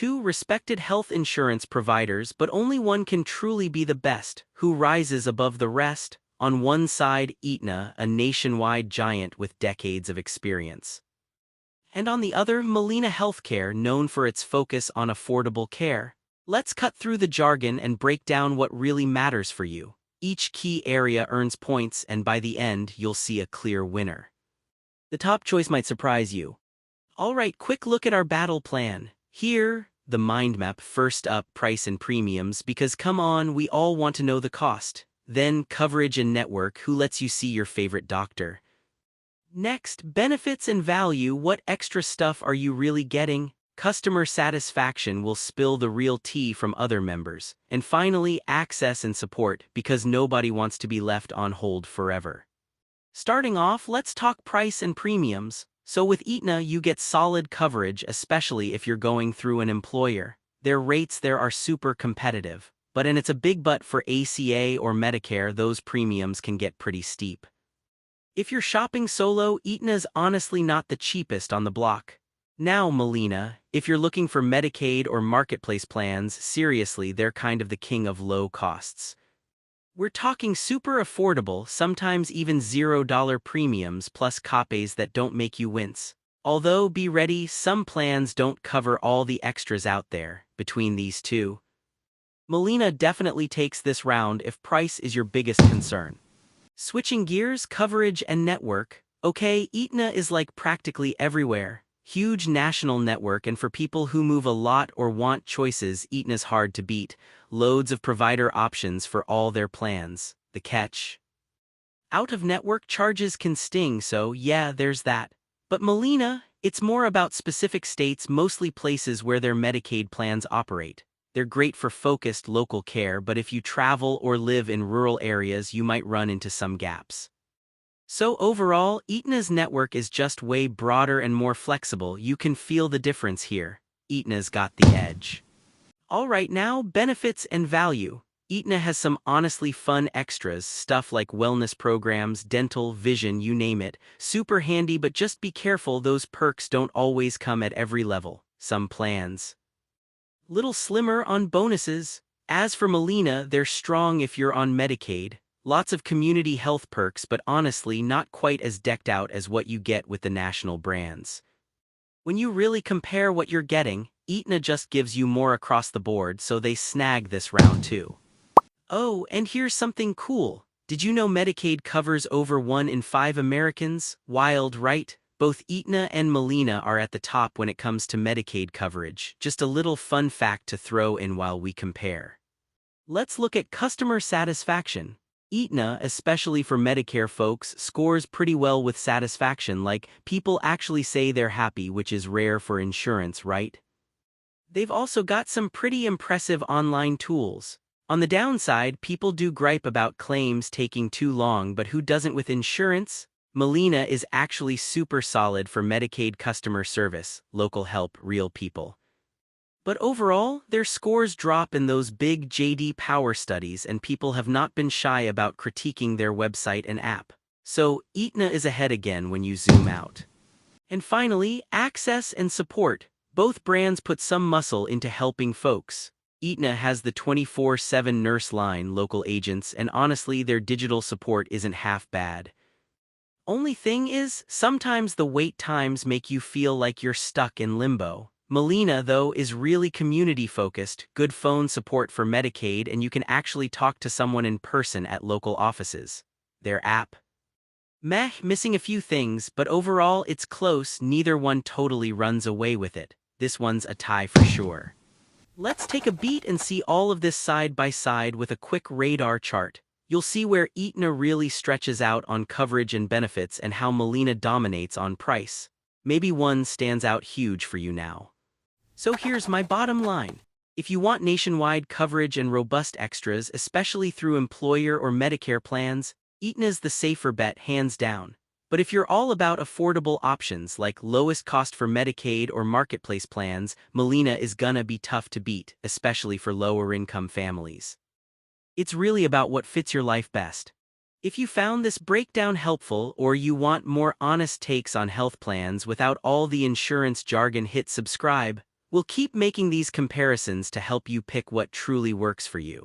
two respected health insurance providers, but only one can truly be the best, who rises above the rest. On one side, Aetna, a nationwide giant with decades of experience. And on the other, Molina Healthcare, known for its focus on affordable care. Let's cut through the jargon and break down what really matters for you. Each key area earns points, and by the end, you'll see a clear winner. The top choice might surprise you. Alright, quick look at our battle plan. Here, the mind map. First up, price and premiums, because come on, we all want to know the cost. Then, coverage and network, who lets you see your favorite doctor. Next, benefits and value, what extra stuff are you really getting? Customer satisfaction will spill the real tea from other members. And finally, access and support, because nobody wants to be left on hold forever. Starting off, let's talk price and premiums. So with Aetna, you get solid coverage, especially if you're going through an employer. Their rates there are super competitive. And it's a big but for ACA or Medicare, those premiums can get pretty steep. If you're shopping solo, Aetna's honestly not the cheapest on the block. Now, Molina, if you're looking for Medicaid or marketplace plans, seriously, they're kind of the king of low costs. We're talking super affordable, sometimes even $0 premiums plus copays that don't make you wince. Although, be ready, some plans don't cover all the extras out there. Between these two, Molina definitely takes this round if price is your biggest concern. Switching gears, coverage and network. Okay, Aetna is like practically everywhere. Huge national network, and for people who move a lot or want choices, Aetna's hard to beat. Loads of provider options for all their plans. The catch: out-of-network charges can sting, so yeah, there's that. But Molina, it's more about specific states, mostly places where their Medicaid plans operate. They're great for focused local care, but if you travel or live in rural areas, you might run into some gaps. So overall, Aetna's network is just way broader and more flexible. You can feel the difference here. Aetna's got the edge. Alright, now, benefits and value. Aetna has some honestly fun extras, stuff like wellness programs, dental, vision, you name it. Super handy, but just be careful, those perks don't always come at every level. Some plans little slimmer on bonuses. As for Molina, they're strong if you're on Medicaid. Lots of community health perks, but honestly not quite as decked out as what you get with the national brands. When you really compare what you're getting, Aetna just gives you more across the board, so they snag this round too. Oh, and here's something cool. Did you know Medicaid covers over 1 in 5 Americans? Wild, right? Both Aetna and Molina are at the top when it comes to Medicaid coverage. Just a little fun fact to throw in while we compare. Let's look at customer satisfaction. Aetna, especially for Medicare folks, scores pretty well with satisfaction, like people actually say they're happy, which is rare for insurance, right? They've also got some pretty impressive online tools. On the downside, people do gripe about claims taking too long, but who doesn't with insurance? Molina is actually super solid for Medicaid customer service, local help, real people. But overall, their scores drop in those big JD Power studies, and people have not been shy about critiquing their website and app. So, Aetna is ahead again when you zoom out. And finally, access and support. Both brands put some muscle into helping folks. Aetna has the 24/7 nurse line, local agents, and honestly, their digital support isn't half bad. Only thing is, sometimes the wait times make you feel like you're stuck in limbo. Molina, though, is really community-focused, good phone support for Medicaid, and you can actually talk to someone in person at local offices. Their app? Meh, missing a few things, but overall it's close, neither one totally runs away with it. This one's a tie for sure. Let's take a beat and see all of this side by side with a quick radar chart. You'll see where Aetna really stretches out on coverage and benefits and how Molina dominates on price. Maybe one stands out huge for you now. So here's my bottom line. If you want nationwide coverage and robust extras, especially through employer or Medicare plans, Aetna's the safer bet, hands down. But if you're all about affordable options like lowest cost for Medicaid or marketplace plans, Molina is gonna be tough to beat, especially for lower-income families. It's really about what fits your life best. If you found this breakdown helpful, or you want more honest takes on health plans without all the insurance jargon, hit subscribe. We'll keep making these comparisons to help you pick what truly works for you.